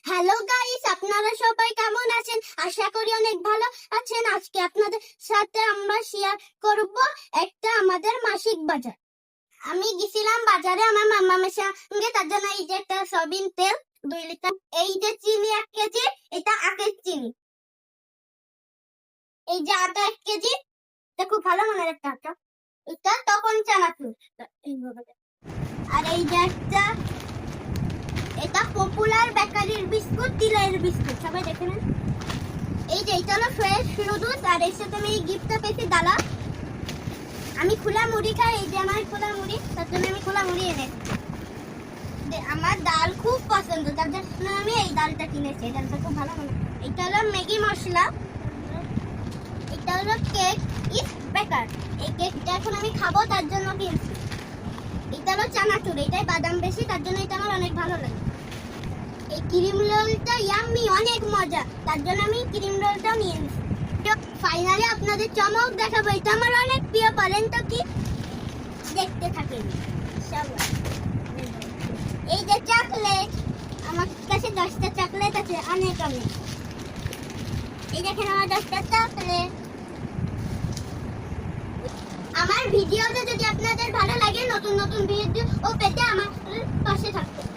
Hello guys, আপনারা সবাই কেমন আছেন? আশা করি অনেক ভালো আছেন। আজকে আপনাদের সাথে আমরা শেয়ার করব একটা আমাদের মাসিক বাজার। আমি গেছিলাম বাজারে আমার মামামের সঙ্গে, তার জন্য এই যে একটা সয়াবিন তেল 2 লিটার, এই যে চিনি 1 কেজি, এটা আখের চিনি, এই যে আটা 1 কেজি, এটা খুব ভালো মানের একটা আটা, এটা তখন চানাচুর, আর এই যে একটা, এটা পপুলার বেকারির বিস্কুট, তিলের বিস্কুট, সবাই দেখে নেন। এই যে এটা হলো ফ্রেশ নুডলস, আর এর সাথে আমি এই গিফটটা পেয়েছি ডালা। আমি খোলা মুড়ি খাই, এই যে আমার খোলা মুড়ি, তার জন্য আমি খোলা মুড়ি এনেছি। আমার ডাল খুব পছন্দ, তার জন্য আমি এই ডালটা কিনেছি। এই ডালটা খুব ভালো মানে। এটা হলো ম্যাগি মশলা, এটা হলো কেক ইস বেকার, এই কেকটা এখন আমি খাবো তার জন্য কিনছি। এটা হলো চানাচুর, এটাই বাদাম বেশি, তার জন্য এটা আমার অনেক ভালো লাগে। এই ক্রিম রোলটা ইয়াম্মি, অনেক মজা, তার জন্য আমি ক্রিম রোলটাও নিয়ে নিচ্ছি। ফাইনালি আপনাদের চমক দেখাবো, এটা আমার অনেক প্রিয়, বলেন তো কি? দেখতে থাকেন সবাই। এই যে চকলেট, আমার কাছে 10টা চকলেট আছে, অনেক অনেক। এই দেখেন আমার 10টা চকলেট। আমার ভিডিওটা যদি আপনাদের ভালো লাগে, নতুন নতুন ভিডিও পেতে আমার পাশে থাকবেন।